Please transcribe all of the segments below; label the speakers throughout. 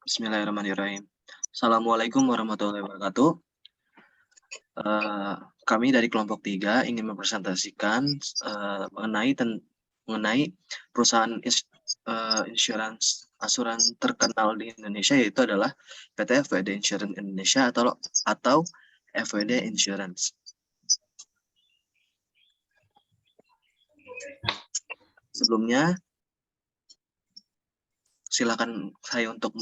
Speaker 1: Bismillahirrahmanirrahim. Assalamualaikum warahmatullahi wabarakatuh. Kami dari kelompok 3 ingin mempresentasikan mengenai perusahaan asuransi terkenal di Indonesia, yaitu adalah PT FWD Insurance Indonesia atau FWD Insurance. Sebelumnya, silakan saya untuk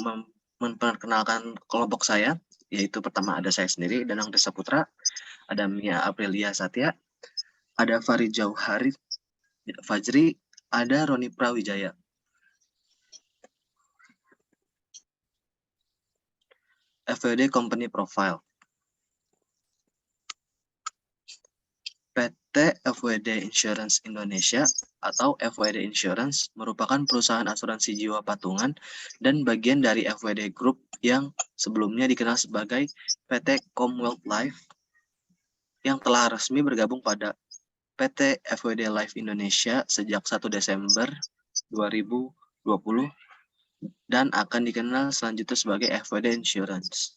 Speaker 1: memperkenalkan kelompok saya, yaitu pertama ada saya sendiri, Danang Desa Putra, ada Mia Aprilia Satya, ada Farid Jauhari Fajri, ada Roni Prawijaya. FWD Company Profile. PT FWD Insurance Indonesia atau FWD Insurance merupakan perusahaan asuransi jiwa patungan dan bagian dari FWD Group yang sebelumnya dikenal sebagai PT Commonwealth Life yang telah resmi bergabung pada PT FWD Life Indonesia sejak 1 Desember 2020 dan akan dikenal selanjutnya sebagai FWD Insurance.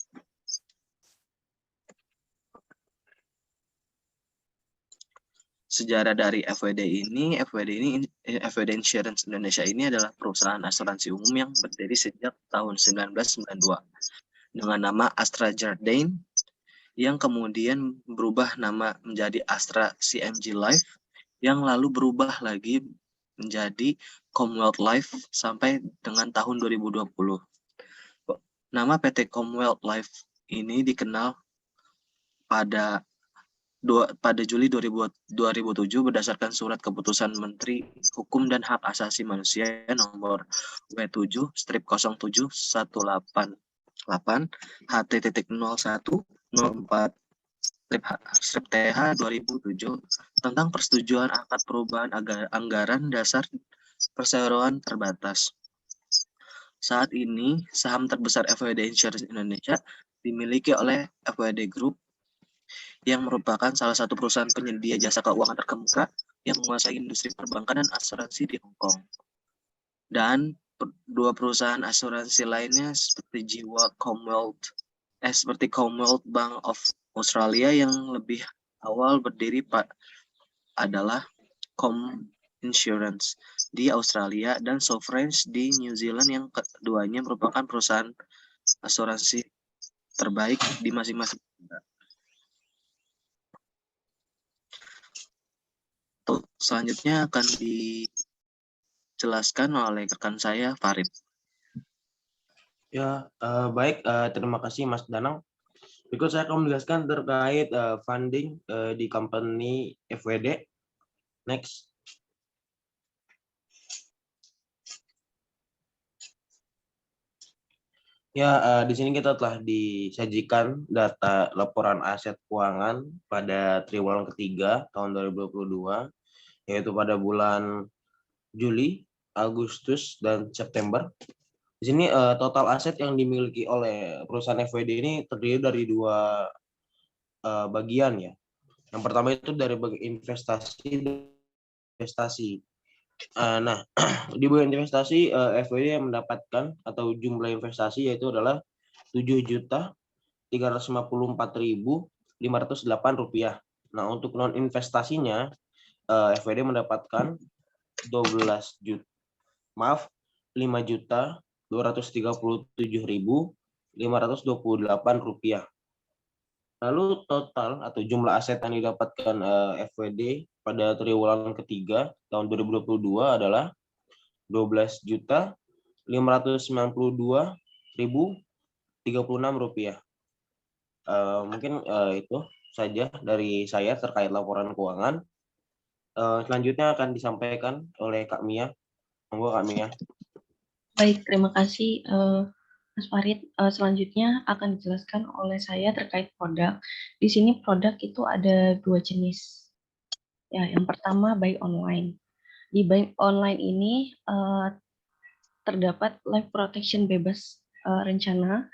Speaker 1: Sejarah dari FWD Insurance Indonesia ini adalah perusahaan asuransi umum yang berdiri sejak tahun 1992 dengan nama Astra Jardine yang kemudian berubah nama menjadi Astra CMG Life yang lalu berubah lagi menjadi Commonwealth Life sampai dengan tahun 2020. Nama PT Commonwealth Life ini dikenal pada Juli 2007 berdasarkan surat keputusan Menteri Hukum dan Hak Asasi Manusia nomor W7/07/188 HT.01/04/TH 2007 tentang persetujuan akad perubahan anggaran dasar perseroan terbatas. Saat ini, saham terbesar FWD Insurance Indonesia dimiliki oleh FWD Group yang merupakan salah satu perusahaan penyedia jasa keuangan terkemuka yang menguasai industri perbankan dan asuransi di Hong Kong. Dan dua perusahaan asuransi lainnya seperti Commonwealth Bank of Australia yang lebih awal berdiri adalah Com Insurance di Australia dan Sovereigns di New Zealand yang keduanya merupakan perusahaan asuransi terbaik di masing-masing. Selanjutnya akan dijelaskan oleh rekan saya, Farid.
Speaker 2: Ya, baik. Terima kasih Mas Danang. Berikut saya akan menjelaskan terkait funding di company FWD. Next. Ya, di sini kita telah disajikan data laporan aset keuangan pada triwulan ketiga tahun 2022, yaitu pada bulan Juli, Agustus, dan September. Di sini total aset yang dimiliki oleh perusahaan FWD ini terdiri dari dua bagian ya. Yang pertama itu dari bagian investasi. Nah, di bagian investasi FWD mendapatkan atau jumlah investasi yaitu adalah Rp7.354.508. Nah, untuk non investasinya FWD mendapatkan 5.237.528 rupiah. Lalu total atau jumlah aset yang didapatkan FWD pada triwulan ketiga tahun 2022 adalah 12.592.036 rupiah. Mungkin itu saja dari saya terkait laporan keuangan. Selanjutnya akan disampaikan oleh Kak Mia. Monggo Kak Mia.
Speaker 3: Baik, terima kasih Mas Farid. Selanjutnya akan dijelaskan oleh saya terkait produk. Di sini produk itu ada dua jenis. Ya, yang pertama buy online. Di buy online ini terdapat life protection bebas rencana,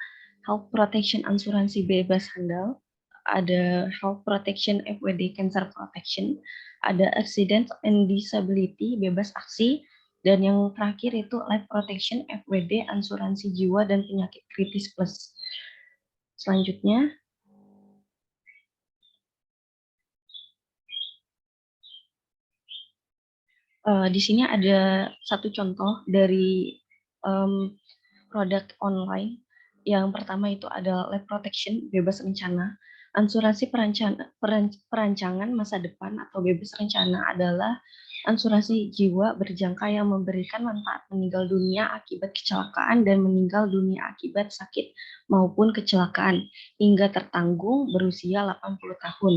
Speaker 3: health protection asuransi bebas handal, ada health protection FWD cancer protection, ada accident and disability bebas aksi, Dan yang terakhir itu Life Protection FWD asuransi jiwa dan penyakit kritis plus. Selanjutnya, di sini ada satu contoh dari produk online. Yang pertama itu ada Life Protection bebas rencana. Asuransi perancangan masa depan atau bebas rencana adalah asuransi jiwa berjangka yang memberikan manfaat meninggal dunia akibat kecelakaan dan meninggal dunia akibat sakit maupun kecelakaan hingga tertanggung berusia 80 tahun.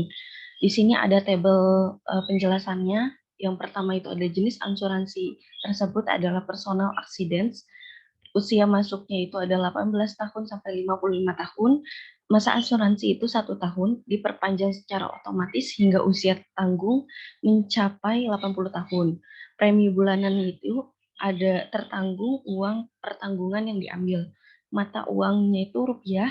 Speaker 3: Di sini ada tabel penjelasannya. Yang pertama itu ada jenis asuransi tersebut adalah personal accidents. Usia masuknya itu ada 18 tahun sampai 55 tahun. Masa asuransi itu 1 tahun, diperpanjang secara otomatis hingga usia tanggung mencapai 80 tahun. Premi bulanan itu ada tertanggung uang pertanggungan yang diambil. Mata uangnya itu rupiah.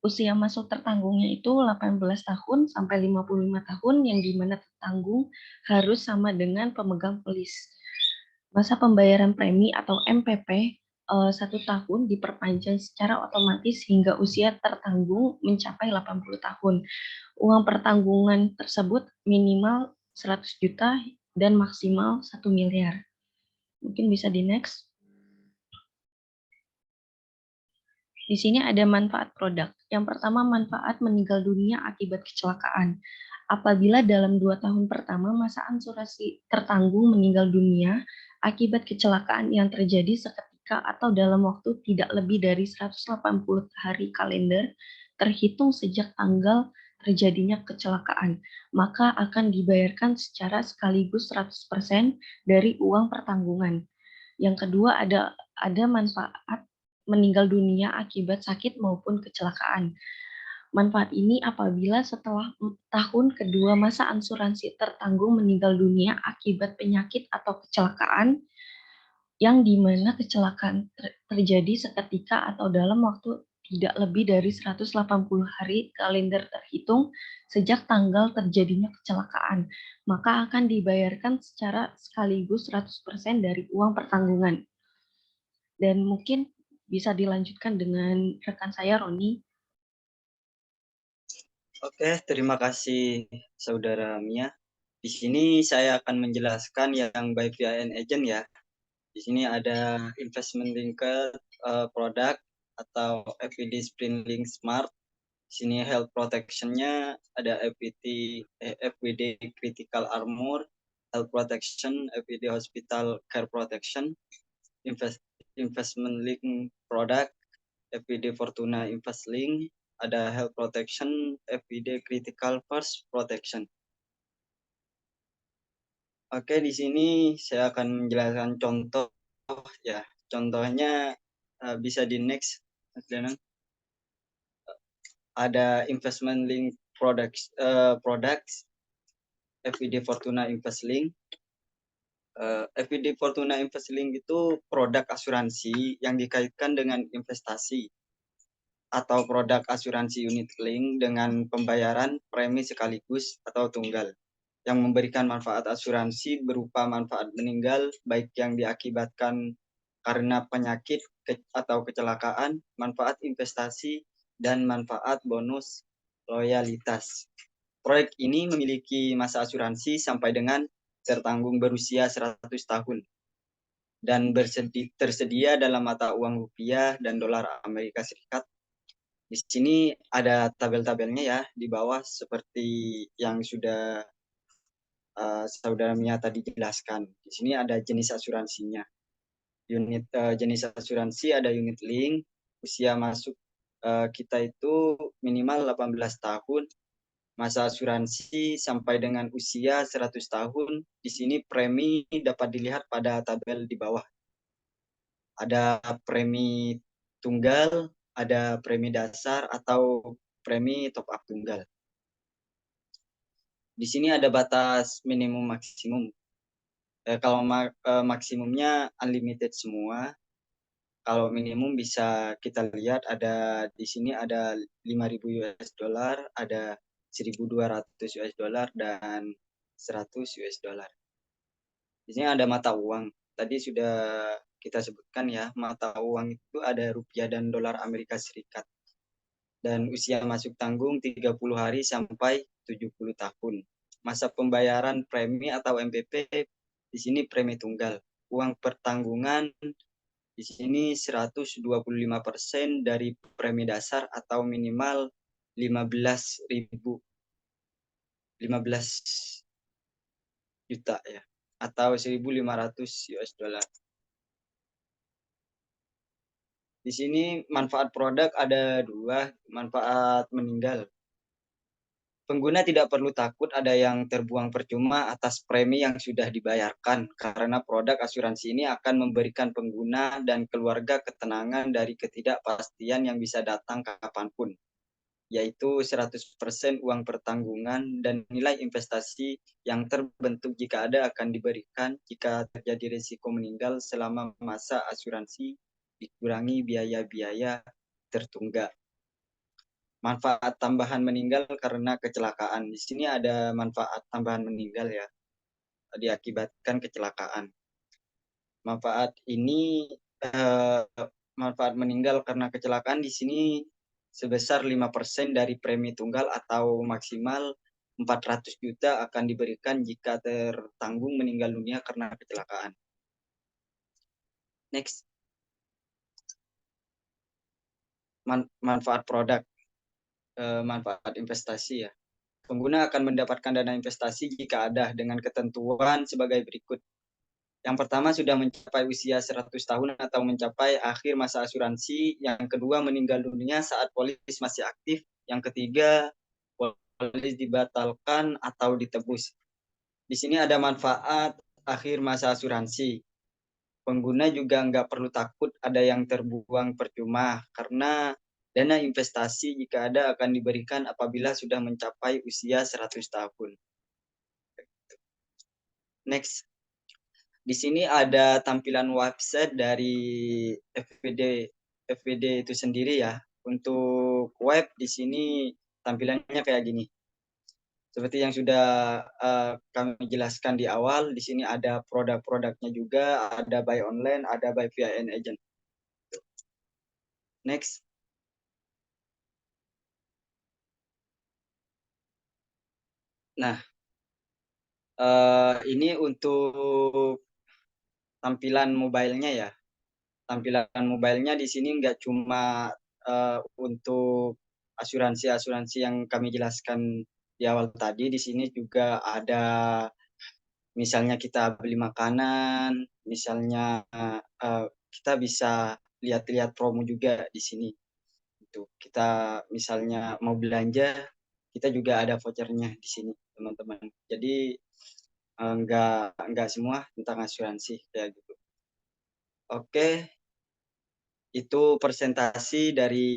Speaker 3: Usia masuk tertanggungnya itu 18 tahun sampai 55 tahun yang dimana tertanggung harus sama dengan pemegang polis. Masa pembayaran premi atau MPP 1 tahun diperpanjang secara otomatis hingga usia tertanggung mencapai 80 tahun. Uang pertanggungan tersebut minimal 100 juta dan maksimal 1 miliar. Mungkin bisa di next. Di sini ada manfaat produk. Yang pertama, manfaat meninggal dunia akibat kecelakaan. Apabila dalam 2 tahun pertama masa asuransi tertanggung meninggal dunia akibat kecelakaan yang terjadi seketika atau dalam waktu tidak lebih dari 180 hari kalender terhitung sejak tanggal terjadinya kecelakaan, maka akan dibayarkan secara sekaligus 100% dari uang pertanggungan. Yang kedua ada manfaat meninggal dunia akibat sakit maupun kecelakaan. Manfaat ini apabila setelah tahun kedua masa asuransi tertanggung meninggal dunia akibat penyakit atau kecelakaan yang dimana kecelakaan terjadi seketika atau dalam waktu tidak lebih dari 180 hari kalender terhitung sejak tanggal terjadinya kecelakaan, maka akan dibayarkan secara sekaligus 100% dari uang pertanggungan. Dan mungkin bisa dilanjutkan dengan rekan saya, Roni.
Speaker 4: Oke, terima kasih Saudara Mia. Di sini saya akan menjelaskan yang by PIN agent ya. Di sini ada investment linked product atau FPD Sprint Link Smart. Di sini health protection-nya ada FPD Critical Armor, health protection, FPD Hospital Care Protection, investment link product, FPD Fortuna Invest Link, ada health protection, FPD critical first protection. Oke, di sini saya akan menjelaskan contoh ya. Contohnya bisa di next. Ada investment link products FPD Fortuna Invest Link. FPD Fortuna Invest Link itu produk asuransi yang dikaitkan dengan investasi atau produk asuransi unit link dengan pembayaran premi sekaligus atau tunggal yang memberikan manfaat asuransi berupa manfaat meninggal baik yang diakibatkan karena penyakit atau kecelakaan, manfaat investasi, dan manfaat bonus loyalitas. Proyek ini memiliki masa asuransi sampai dengan tertanggung berusia 100 tahun dan tersedia dalam mata uang rupiah dan dolar Amerika Serikat. Di sini ada tabel-tabelnya ya di bawah seperti yang sudah Saudara Mia tadi jelaskan. Di sini ada jenis asuransinya. Jenis asuransi ada unit link, usia masuk kita itu minimal 18 tahun, masa asuransi sampai dengan usia 100 tahun. Di sini premi dapat dilihat pada tabel di bawah. Ada premi tunggal, ada premi dasar atau premi top up tunggal. Di sini ada batas minimum maksimum. Kalau maksimumnya unlimited semua. Kalau minimum bisa kita lihat ada di sini ada 5.000 US dollar, ada 1.200 US dollar dan 100 US dollar. Di sini ada mata uang. tadi sudah kita sebutkan ya, mata uang itu ada rupiah dan dolar Amerika Serikat. Dan usia masuk tanggung 30 hari sampai 70 tahun. Masa pembayaran premi atau MPP di sini premi tunggal. Uang pertanggungan di sini 125% dari premi dasar atau minimal 15 juta ya, atau 1.500 US dollar. Di sini manfaat produk ada 2, manfaat meninggal. Pengguna tidak perlu takut ada yang terbuang percuma atas premi yang sudah dibayarkan, karena produk asuransi ini akan memberikan pengguna dan keluarga ketenangan dari ketidakpastian yang bisa datang kapanpun, yaitu 100% uang pertanggungan dan nilai investasi yang terbentuk jika ada akan diberikan jika terjadi risiko meninggal selama masa asuransi, dikurangi biaya-biaya tertunggak. Manfaat tambahan meninggal karena kecelakaan. Di sini ada manfaat tambahan meninggal ya, diakibatkan kecelakaan. Manfaat ini manfaat meninggal karena kecelakaan di sini sebesar 5% dari premi tunggal atau maksimal 400 juta akan diberikan jika tertanggung meninggal dunia karena kecelakaan. Next. Manfaat produk. Manfaat investasi ya. Pengguna akan mendapatkan dana investasi jika ada dengan ketentuan sebagai berikut. Yang pertama sudah mencapai usia 100 tahun atau mencapai akhir masa asuransi. Yang kedua meninggal dunia saat polis masih aktif. Yang ketiga polis dibatalkan atau ditebus. Di sini ada manfaat akhir masa asuransi. Pengguna juga nggak perlu takut ada yang terbuang percuma karena dana investasi jika ada akan diberikan apabila sudah mencapai usia 100 tahun. Next. Di sini ada tampilan website dari FWD itu sendiri ya. Untuk web di sini tampilannya kayak gini. Seperti yang sudah kami jelaskan di awal, di sini ada produk-produknya juga, ada buy online, ada buy via an agent. Next. Nah, ini untuk tampilan mobile-nya ya. Tampilan mobile-nya di sini nggak cuma untuk asuransi-asuransi yang kami jelaskan di awal tadi. Di sini juga ada misalnya kita beli makanan, misalnya kita bisa lihat-lihat promo juga di sini. Itu kita misalnya mau belanja, kita juga ada vouchernya di sini, teman-teman. Jadi enggak semua tentang asuransi kayak gitu. Oke, itu presentasi dari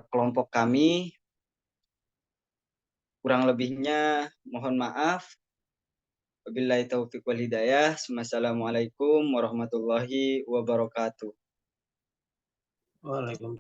Speaker 4: kelompok kami. Kurang lebihnya mohon maaf. Wabillahi taufiq wal hidayah. Wassalamualaikum warahmatullahi wabarakatuh.
Speaker 2: Waalaikumsalam.